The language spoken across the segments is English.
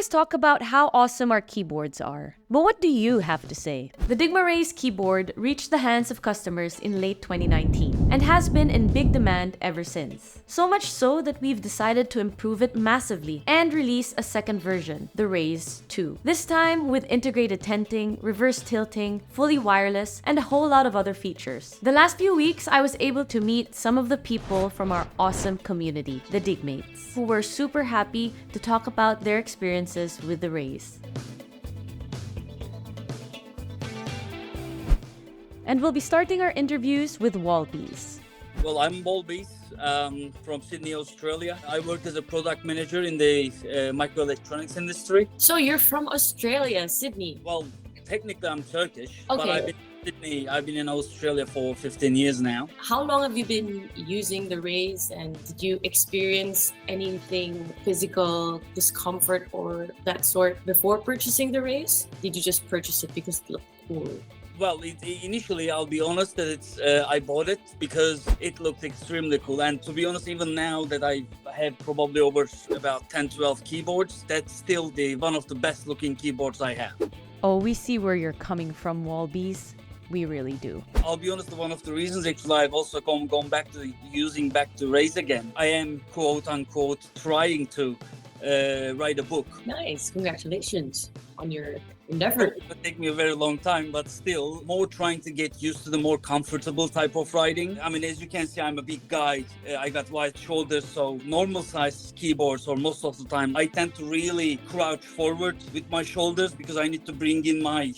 always talk about how awesome our keyboards are. But what do you have to say? The Dygma Raise keyboard reached the hands of customers in late 2019 and has been in big demand ever since. So much so that we've decided to improve it massively and release a second version, the Raise 2. This time with integrated tenting, reverse tilting, fully wireless, and a whole lot of other features. The last few weeks, I was able to meet some of the people from our awesome community, the Dygmates, who were super happy to talk about their experiences with the Raise. And we'll be starting our interviews with Wolbeas. Well, I'm Wolbeas from Sydney, Australia. I work as a product manager in the microelectronics industry. So you're from Australia, Sydney? Well, technically I'm Turkish, Okay. but I've been in Australia for 15 years now. How long have you been using the Raise, and did you experience anything physical discomfort or that sort before purchasing the Raise? Did you just purchase it because it looked cool? Well, initially, I'll be honest that I bought it because it looked extremely cool. And to be honest, even now that I have probably over about 10, 12 keyboards, that's still one of the best looking keyboards I have. Oh, we see where you're coming from, Wolbeas. We really do. I'll be honest, one of the reasons actually I've also gone back to using back to Raise again. I am quote unquote trying to write a book. Nice, congratulations on your endeavor. It would take me a very long time, but still more trying to get used to the more comfortable type of writing. I mean, as you can see, I'm a big guy. I got wide shoulders, so normal size keyboards, or most of the time, I tend to really crouch forward with my shoulders because I need to bring in my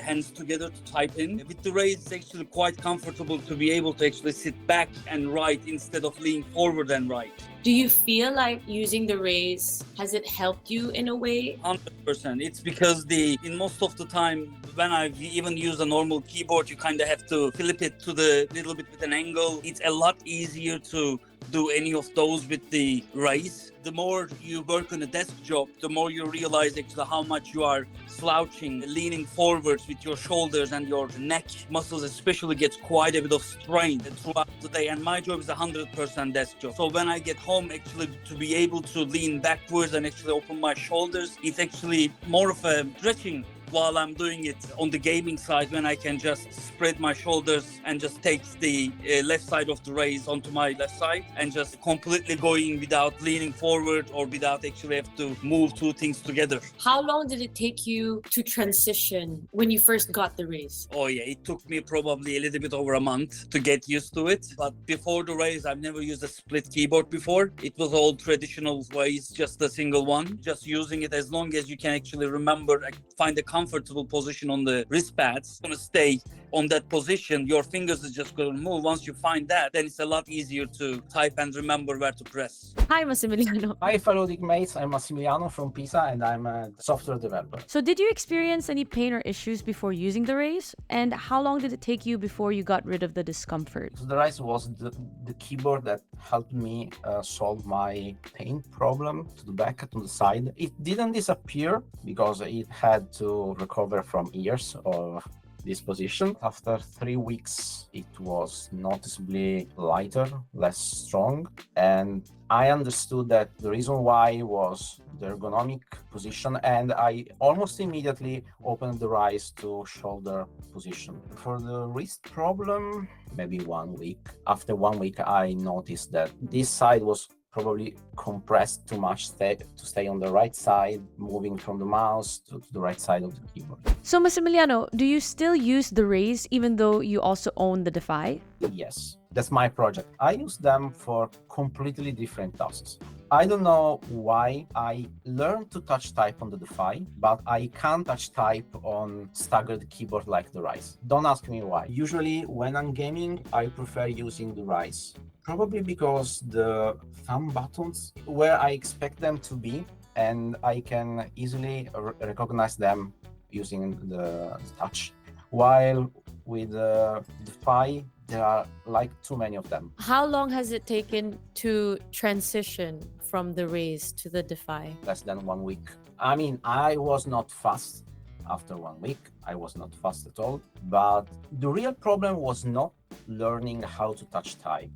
hands together to type in. With the Raise, it's actually quite comfortable to be able to actually sit back and write instead of leaning forward and write. Do you feel like using the Raise, has it helped you in a way? 100%. It's because in most of the time, when I've even used a normal keyboard, you kind of have to flip it to the little bit with an angle. It's a lot easier to do any of those with the Raise. The more you work on a desk job, the more you realize actually how much you are slouching, leaning forwards with your shoulders, and your neck muscles especially gets quite a bit of strain throughout the day. And my job is 100% desk job. So when I get home, actually to be able to lean backwards and actually open my shoulders, it's actually more of a stretching while I'm doing it on the gaming side, when I can just spread my shoulders and just take the left side of the Raise onto my left side and just completely going without leaning forward or without actually have to move two things together. How long did it take you to transition when you first got the Raise? Oh yeah, it took me probably a little bit over a month to get used to it. But before the Raise, I've never used a split keyboard before. It was all traditional ways, just a single one. Just using it as long as you can actually remember, find a comfortable position on the wrist pads. It's going to stay on that position. Your fingers is just going to move. Once you find that, then it's a lot easier to type and remember where to press. Hi, Massimiliano. Hi, fellow Dygmates. I'm Massimiliano from Pisa, and I'm a software developer. So did you experience any pain or issues before using the Raise? And how long did it take you before you got rid of the discomfort? So the Raise was the keyboard that helped me solve my pain problem to the back and to the side. It didn't disappear because it had to recover from years of this position. After 3 weeks, it was noticeably lighter, less strong, and I understood that the reason why was the ergonomic position, and I almost immediately opened the Raise to shoulder position. For the wrist problem, maybe 1 week. After 1 week, I noticed that this side was probably compressed too much to stay on the right side, moving from the mouse to the right side of the keyboard. So Massimiliano, do you still use the Raise even though you also own the Defy? Yes, that's my project. I use them for completely different tasks. I don't know why I learned to touch type on the Defy, but I can't touch type on staggered keyboard like the Raise. Don't ask me why. Usually when I'm gaming, I prefer using the Raise. Probably because the thumb buttons where I expect them to be, and I can easily recognize them using the touch. While with the Defy, there are like too many of them. How long has it taken to transition from the Raise to the Defy? Less than 1 week. I mean, I was not fast after 1 week. I was not fast at all. But the real problem was not learning how to touch type.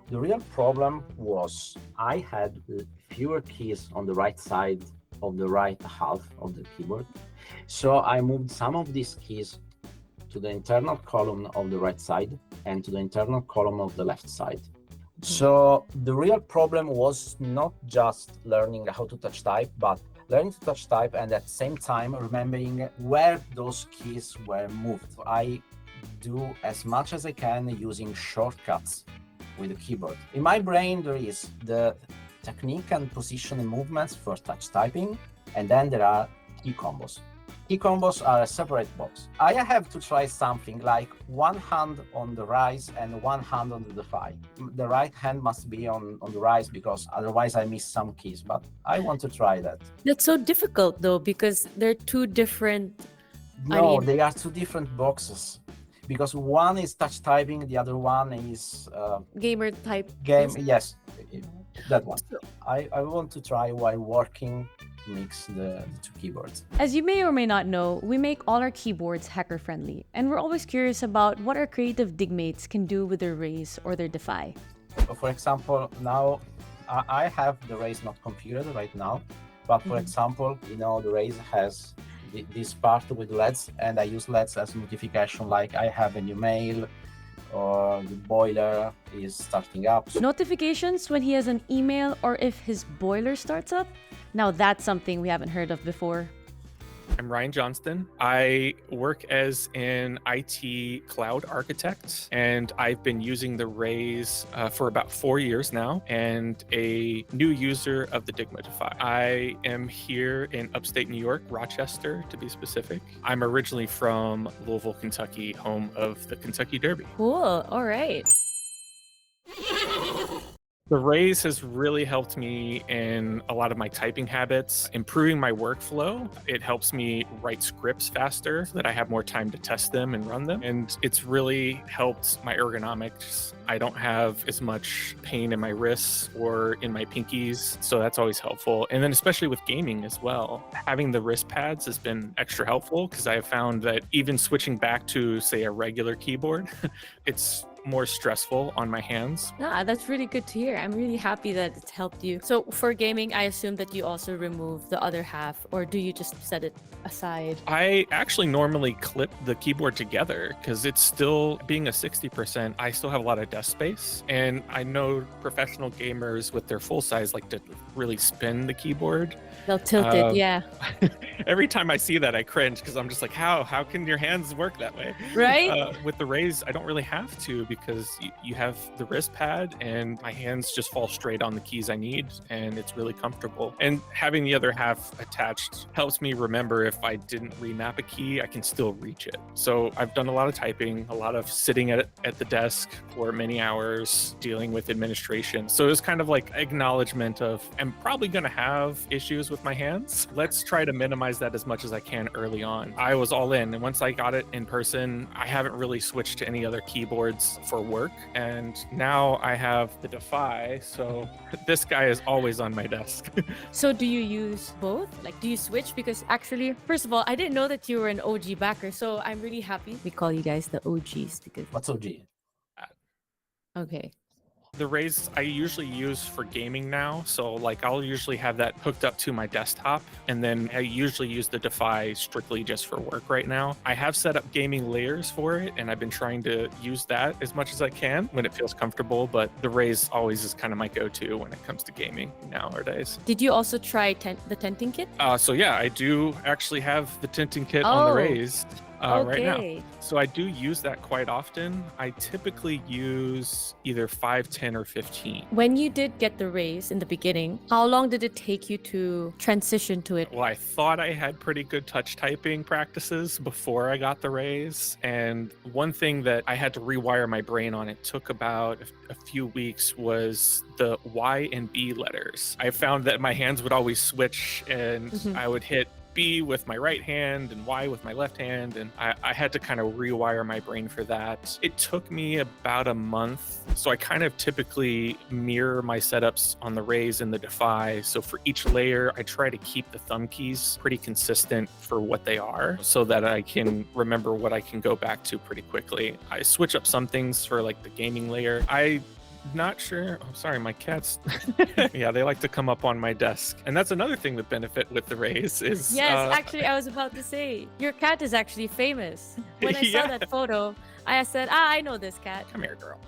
The real problem was I had fewer keys on the right side of the right half of the keyboard. So I moved some of these keys to the internal column of the right side and to the internal column of the left side. So the real problem was not just learning how to touch type, but learning to touch type and at the same time remembering where those keys were moved. I do as much as I can using shortcuts with the keyboard. In my brain, there is the technique and position and movements for touch typing, and then there are key combos. Key combos are a separate box. I have to try something like one hand on the rise and one hand on the defy. The right hand must be on the rise because otherwise I miss some keys, but I want to try that. That's so difficult though, because they're two different. No, they are two different boxes. Because one is touch typing, the other one is Gamer type. Yes, that one. I want to try while working mix the two keyboards. As you may or may not know, we make all our keyboards hacker friendly, and we're always curious about what our creative Dygmates can do with their Raise or their Defy. For example, now I have the Raise not configured right now, but for example, the Raise has this part with LEDs, and I use LEDs as notification, like I have a new mail or the boiler is starting up. Notifications when he has an email or if his boiler starts up? Now that's something we haven't heard of before. I'm Ryan Johnston. I work as an IT cloud architect, and I've been using the Raise for about 4 years now, and a new user of the Dygma Defy. I am here in upstate New York, Rochester to be specific. I'm originally from Louisville, Kentucky, home of the Kentucky Derby. Cool. All right. The Raise has really helped me in a lot of my typing habits, improving my workflow. It helps me write scripts faster so that I have more time to test them and run them. And it's really helped my ergonomics. I don't have as much pain in my wrists or in my pinkies, so that's always helpful. And then especially with gaming as well, having the wrist pads has been extra helpful because I have found that even switching back to, say, a regular keyboard, it's more stressful on my hands. Ah, that's really good to hear. I'm really happy that it's helped you. So for gaming, I assume that you also remove the other half, or do you just set it aside? I actually normally clip the keyboard together because it's still, being a 60%, I still have a lot of desk space. And I know professional gamers with their full size like to really spin the keyboard. They'll tilt it, yeah. Every time I see that, I cringe because I'm just like, how can your hands work that way? Right? With the Raise, I don't really have to because you have the wrist pad and my hands just fall straight on the keys I need, and it's really comfortable. And having the other half attached helps me remember if I didn't remap a key, I can still reach it. So I've done a lot of typing, a lot of sitting at the desk for many hours, dealing with administration. So it's kind of like acknowledgement of, I'm probably going to have issues with my hands. Let's try to minimize that as much as I can early on. I was all in, and once I got it in person, I haven't really switched to any other keyboards for work. And now I have the Defy, so this guy is always on my desk. So do you use both? Like, do you switch? Because actually, first of all, I didn't know that you were an OG backer, so I'm really happy. We call you guys the OGs because... What's OG? Okay. The Raise I usually use for gaming now. So like I'll usually have that hooked up to my desktop, and then I usually use the Defy strictly just for work right now. I have set up gaming layers for it, and I've been trying to use that as much as I can when it feels comfortable, but the Raise always is kind of my go-to when it comes to gaming nowadays. Did you also try the tenting kit? So yeah, I do actually have the tinting kit on the Raise. Right now. So I do use that quite often. I typically use either 5, 10, or 15. When you did get the Raise in the beginning, how long did it take you to transition to it? Well, I thought I had pretty good touch typing practices before I got the Raise. And one thing that I had to rewire my brain on, it took about a few weeks, was the Y and B letters. I found that my hands would always switch, and I would hit B with my right hand and Y with my left hand, and I had to kind of rewire my brain for that. It took me about a month, so I kind of typically mirror my setups on the Raise and the Defy. So for each layer, I try to keep the thumb keys pretty consistent for what they are so that I can remember what I can go back to pretty quickly. I switch up some things for like the gaming layer. I Not sure. I'm sorry, my cats. Yeah, they like to come up on my desk. And that's another thing that benefit with the Raise is Yes, actually, I was about to say, your cat is actually famous. When I saw Yeah. that photo, I said, I know this cat. Come here, girl.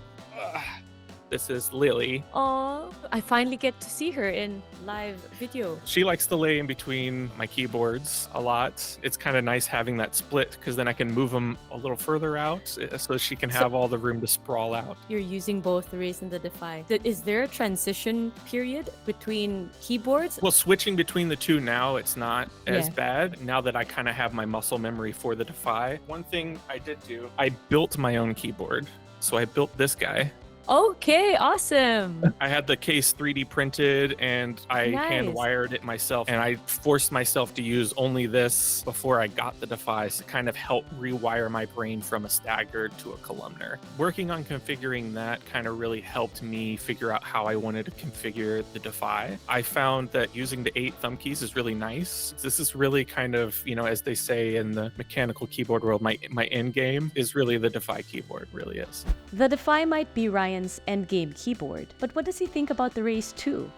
This is Lily. Oh, I finally get to see her in live video. She likes to lay in between my keyboards a lot. It's kind of nice having that split because then I can move them a little further out so she can have all the room to sprawl out. You're using both the Raise and the Defy. Is there a transition period between keyboards? Well, switching between the two now, it's not as Yeah. bad now that I kind of have my muscle memory for the Defy. One thing I did do, I built my own keyboard. So I built this guy. Okay, awesome. I had the case 3D printed and I Nice. hand wired it myself. And I forced myself to use only this before I got the Defy to kind of help rewire my brain from a staggered to a columnar. Working on configuring that kind of really helped me figure out how I wanted to configure the Defy. I found that using the 8 thumb keys is really nice. This is really kind of, as they say in the mechanical keyboard world, my end game is really the Defy keyboard, really is. The Defy might be Ryan's endgame keyboard, but what does he think about the Raise 2?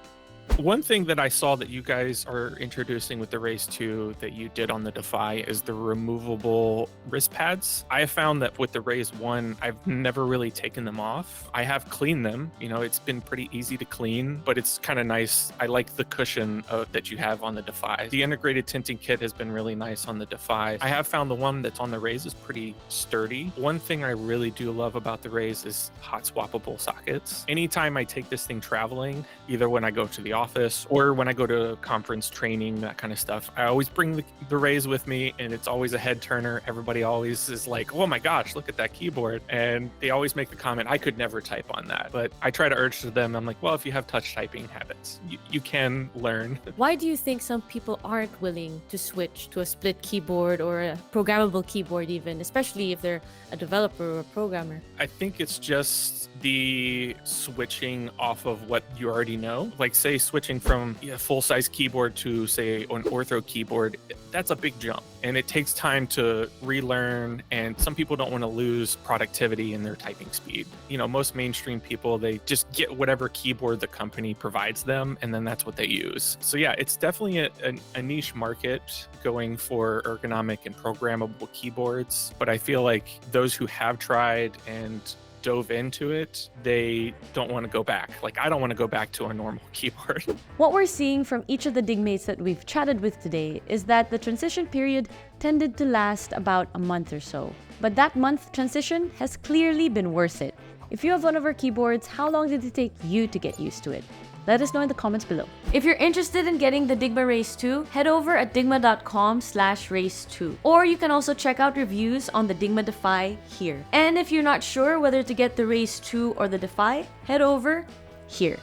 One thing that I saw that you guys are introducing with the Raise 2 that you did on the Defy is the removable wrist pads. I have found that with the Raise 1, I've never really taken them off. I have cleaned them. It's been pretty easy to clean, but it's kind of nice. I like the cushion that you have on the Defy. The integrated tinting kit has been really nice on the Defy. I have found the one that's on the Raise is pretty sturdy. One thing I really do love about the Raise is hot swappable sockets. Anytime I take this thing traveling, either when I go to the office or when I go to conference training, that kind of stuff, I always bring the Raise with me, and it's always a head turner. Everybody always is like, oh my gosh, look at that keyboard. And they always make the comment, I could never type on that. But I try to urge to them, I'm like, well, if you have touch typing habits, you can learn. Why do you think some people aren't willing to switch to a split keyboard or a programmable keyboard even, especially if they're a developer or a programmer? I think it's just the switching off of what you already know. Like, say, switching from a full-size keyboard to, say, an ortho keyboard, that's a big jump. And it takes time to relearn, and some people don't want to lose productivity in their typing speed. Most mainstream people, they just get whatever keyboard the company provides them, and then that's what they use. So yeah, it's definitely a niche market going for ergonomic and programmable keyboards. But I feel like those who have tried and dove into it, they don't want to go back. Like, I don't want to go back to a normal keyboard. What we're seeing from each of the Dygmates that we've chatted with today is that the transition period tended to last about a month or so. But that month transition has clearly been worth it. If you have one of our keyboards, how long did it take you to get used to it? Let us know in the comments below. If you're interested in getting the Dygma Raise 2, head over at dygma.com/raise2. Or you can also check out reviews on the Dygma Defy here. And if you're not sure whether to get the Raise 2 or the Defy, head over here.